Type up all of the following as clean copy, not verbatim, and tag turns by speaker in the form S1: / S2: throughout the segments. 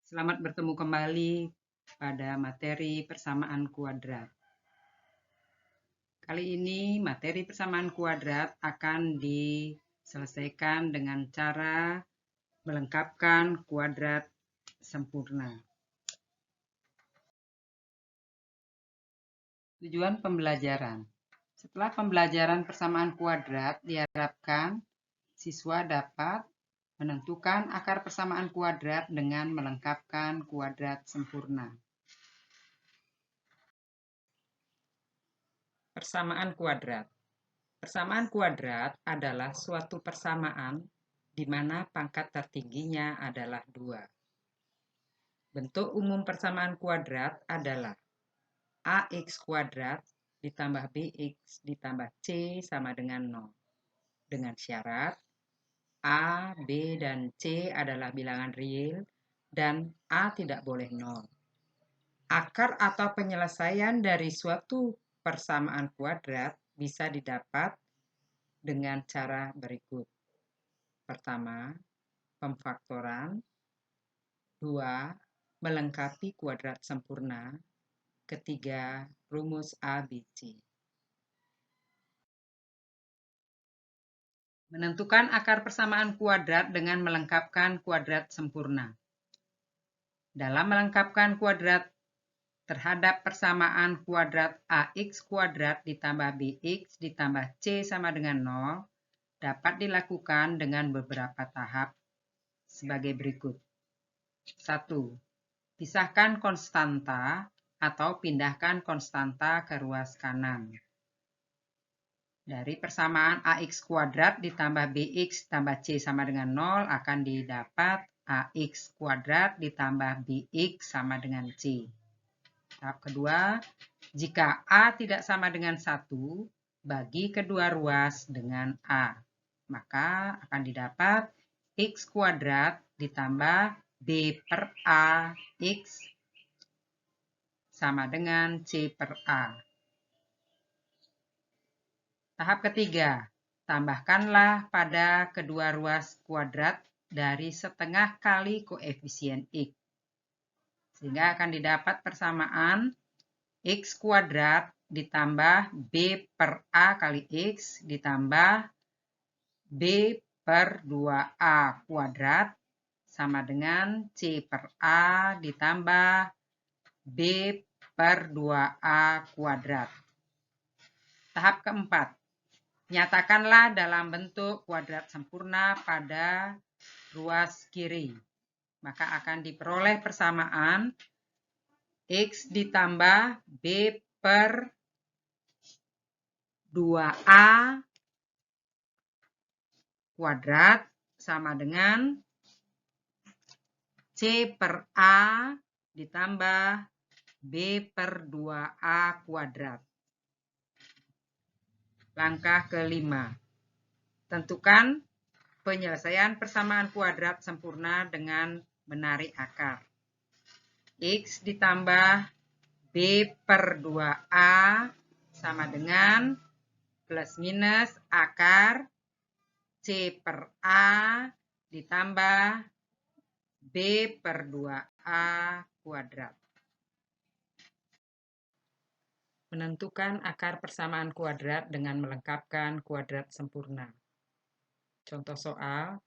S1: Selamat bertemu kembali pada materi persamaan kuadrat. Kali ini materi persamaan kuadrat akan diselesaikan dengan cara melengkapkan kuadrat sempurna. Tujuan pembelajaran. Setelah pembelajaran persamaan kuadrat, diharapkan siswa dapat menentukan akar persamaan kuadrat dengan melengkapkan kuadrat sempurna. Persamaan kuadrat. Persamaan kuadrat adalah suatu persamaan di mana pangkat tertingginya adalah 2. Bentuk umum persamaan kuadrat adalah ax kuadrat ditambah bx ditambah c sama dengan 0. Dengan syarat a, b, dan c adalah bilangan real dan a tidak boleh 0. Akar atau penyelesaian dari suatu persamaan kuadrat bisa didapat dengan cara berikut. Pertama, pemfaktoran. 2, melengkapi kuadrat sempurna. Ketiga, rumus ABC. Menentukan akar persamaan kuadrat dengan melengkapkan kuadrat sempurna. Dalam melengkapkan kuadrat terhadap persamaan kuadrat ax kuadrat ditambah bx ditambah c sama dengan 0 dapat dilakukan dengan beberapa tahap sebagai berikut. 1. Pisahkan konstanta atau pindahkan konstanta ke ruas kanan. Dari persamaan ax kuadrat ditambah bx tambah c sama dengan 0 akan didapat ax kuadrat ditambah bx sama dengan c. Tahap kedua, jika a tidak sama dengan 1, bagi kedua ruas dengan a. Maka akan didapat x kuadrat ditambah b per a x sama dengan c per a. Tahap ketiga, tambahkanlah pada kedua ruas kuadrat dari setengah kali koefisien x. Sehingga akan didapat persamaan x kuadrat ditambah b per a kali x ditambah b per 2a kuadrat sama dengan c per a ditambah b per 2a kuadrat. Tahap keempat, nyatakanlah dalam bentuk kuadrat sempurna pada ruas kiri. Maka akan diperoleh persamaan x ditambah b per 2a kuadrat sama dengan c per a ditambah b per 2a kuadrat. Langkah kelima, tentukan penyelesaian persamaan kuadrat sempurna dengan menarik akar. X ditambah b per 2a sama dengan plus minus akar c per a ditambah b per 2a kuadrat. Menentukan akar persamaan kuadrat dengan melengkapkan kuadrat sempurna. Contoh soal,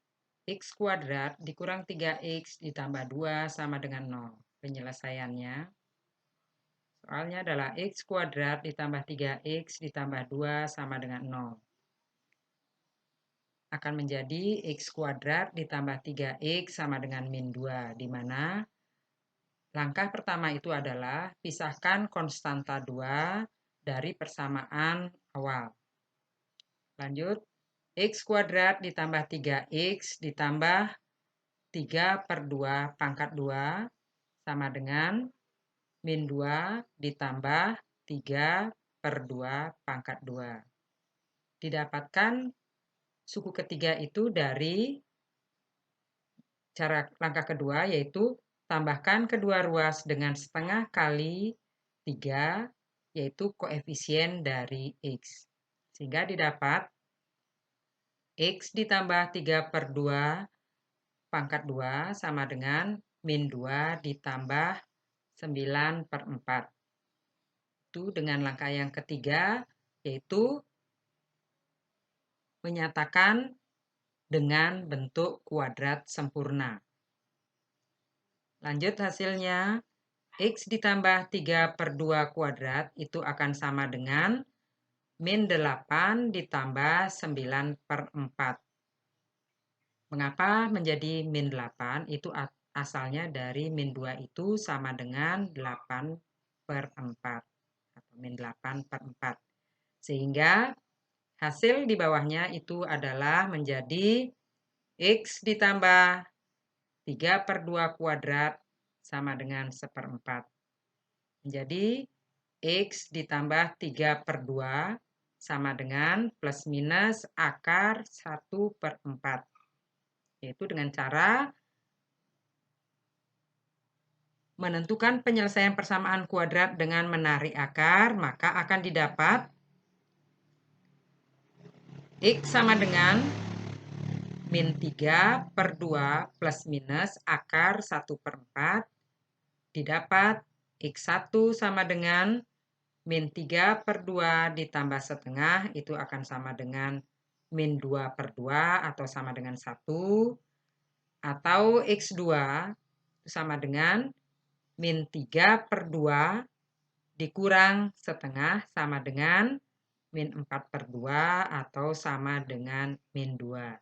S1: x kuadrat dikurang 3x ditambah 2 sama dengan 0. Penyelesaiannya, soalnya adalah x kuadrat ditambah 3x ditambah 2 sama dengan 0. Akan menjadi x kuadrat ditambah 3x sama dengan min 2, di mana langkah pertama itu adalah pisahkan konstanta 2 dari persamaan awal. Lanjut, x kuadrat ditambah 3x ditambah 3 per 2 pangkat 2 sama dengan min 2 ditambah 3 per 2 pangkat 2. Didapatkan suku ketiga itu dari cara langkah kedua, yaitu tambahkan kedua ruas dengan setengah kali 3, yaitu koefisien dari x. Sehingga didapat x ditambah 3 per 2 pangkat 2 sama dengan min 2 ditambah 9/4. Itu dengan langkah yang ketiga, yaitu menyatakan dengan bentuk kuadrat sempurna. Lanjut hasilnya, X ditambah 3/2 kuadrat itu akan sama dengan min 8 ditambah 9/4. Mengapa menjadi min 8? Itu asalnya dari min 2 itu sama dengan 8/4. Atau min 8/4. Sehingga hasil di bawahnya itu adalah menjadi X ditambah 3/2 kuadrat sama dengan 1/4. Menjadi X ditambah 3/2 sama dengan plus minus akar 1/4. Yaitu dengan cara menentukan penyelesaian persamaan kuadrat dengan menarik akar, maka akan didapat X sama dengan min 3/2 plus minus akar 1/4 didapat X1 sama dengan min 3/2 ditambah setengah itu akan sama dengan min 2/2 atau sama dengan 1. Atau X2 itu sama dengan min 3/2 dikurang setengah sama dengan min 4/2 atau sama dengan min 2.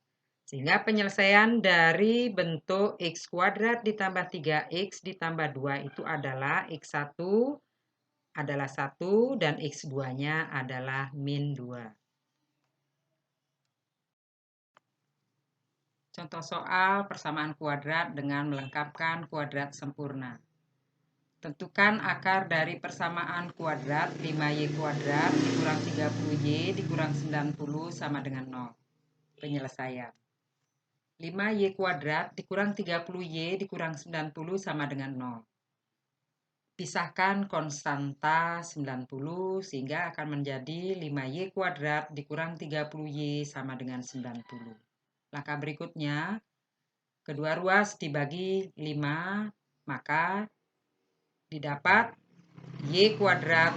S1: Sehingga penyelesaian dari bentuk X kuadrat ditambah 3X ditambah 2 itu adalah X1 adalah 1 dan X2-nya adalah min 2. Contoh soal persamaan kuadrat dengan melengkapkan kuadrat sempurna. Tentukan akar dari persamaan kuadrat 5y kuadrat dikurang 30y dikurang 90 sama dengan 0. Penyelesaian. 5y kuadrat dikurang 30y dikurang 90 sama dengan 0. Pisahkan konstanta 90 sehingga akan menjadi 5y kuadrat dikurang 30y sama dengan 90. Langkah berikutnya, kedua ruas dibagi 5, maka didapat y kuadrat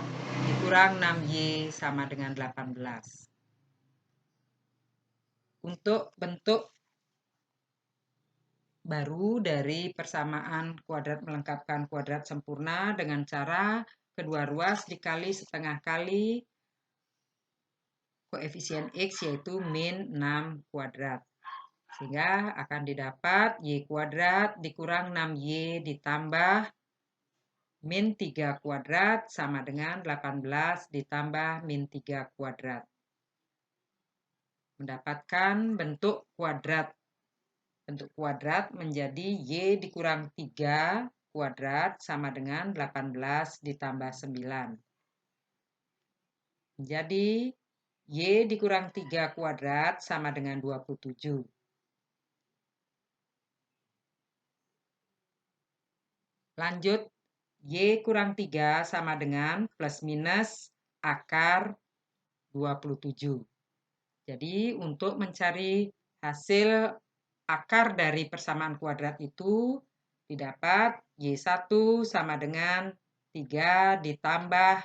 S1: dikurang 6y sama dengan 18. Untuk bentuk baru dari persamaan kuadrat melengkapkan kuadrat sempurna dengan cara kedua ruas dikali setengah kali koefisien X yaitu min 6 kuadrat. Sehingga akan didapat y kuadrat dikurang 6y ditambah min 3 kuadrat sama dengan 18 ditambah min 3 kuadrat. Mendapatkan bentuk kuadrat. Bentuk kuadrat menjadi y dikurang 3 kuadrat sama dengan 18 ditambah 9. Menjadi y dikurang 3 kuadrat sama dengan 27. Lanjut, y kurang 3 sama dengan plus minus akar 27. Jadi untuk mencari hasil akar dari persamaan kuadrat itu didapat y1 sama dengan 3 ditambah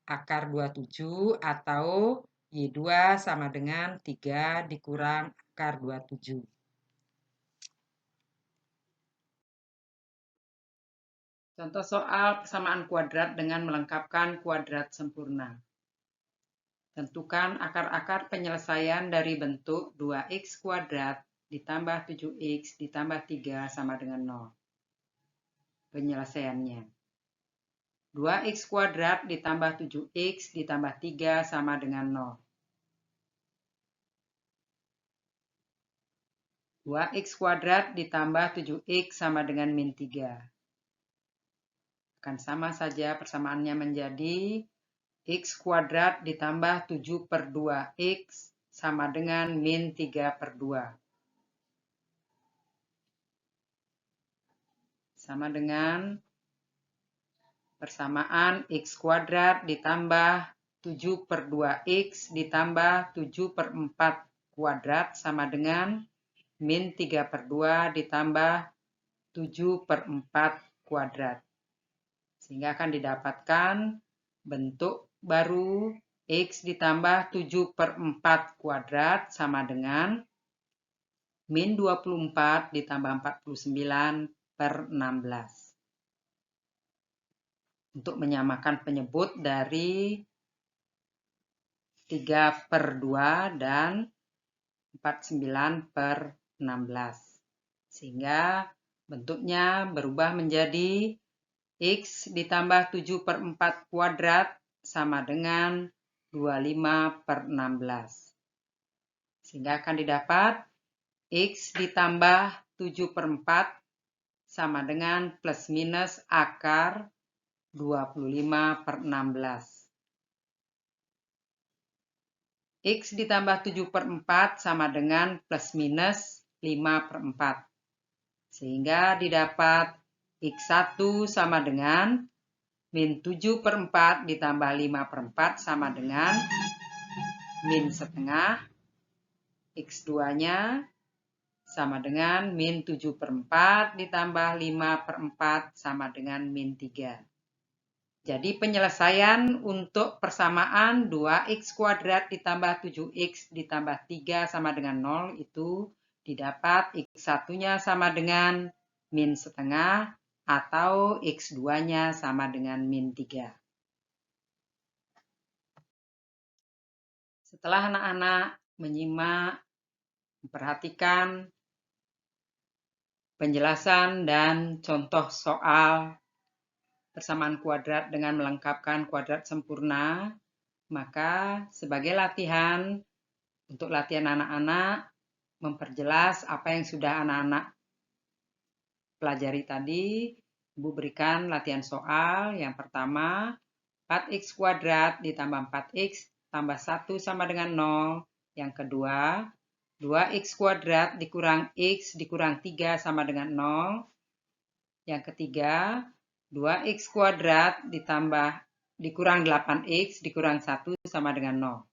S1: akar 27 atau y2 sama dengan 3 dikurang akar 27. Contoh soal persamaan kuadrat dengan melengkapkan kuadrat sempurna. Tentukan akar-akar penyelesaian dari bentuk 2x kuadrat ditambah 7x ditambah 3 sama dengan 0. Penyelesaiannya. 2x kuadrat ditambah 7x ditambah 3 sama dengan 0. 2x kuadrat ditambah 7x sama dengan min 3. Akan sama saja persamaannya menjadi x kuadrat ditambah 7/2x sama dengan min 3/2. Sama dengan persamaan x kuadrat ditambah 7/2x ditambah 7/4 kuadrat sama dengan min 3/2 ditambah 7/4 kuadrat. Sehingga akan didapatkan bentuk baru X ditambah 7/4 kuadrat sama dengan min 24 ditambah 49/16. Untuk menyamakan penyebut dari 3/2 dan 49/16. Sehingga bentuknya berubah menjadi X ditambah 7/4 kuadrat sama dengan 25/16. Sehingga akan didapat X ditambah 7/4 sama dengan plus minus akar 25/16. X ditambah 7/4 sama dengan plus minus 5/4. Sehingga didapat X1 sama dengan min 7/4 ditambah 5/4 sama dengan min setengah. X2-nya sama dengan min 7/4 ditambah 5/4 sama dengan min 3. Jadi penyelesaian untuk persamaan 2x kuadrat ditambah 7x ditambah 3 sama dengan 0 itu didapat x1-nya sama dengan min setengah atau x2-nya sama dengan min 3. Setelah anak-anak menyimak, memperhatikan penjelasan dan contoh soal persamaan kuadrat dengan melengkapkan kuadrat sempurna, maka sebagai latihan untuk latihan anak-anak memperjelas apa yang sudah anak-anak pelajari tadi, Ibu berikan latihan soal. Yang pertama, 4x kuadrat ditambah 4x tambah 1 sama dengan 0. Yang kedua, 2x kuadrat dikurang x dikurang 3 sama dengan 0. Yang ketiga, 2x kuadrat dikurang 8x dikurang 1 sama dengan 0.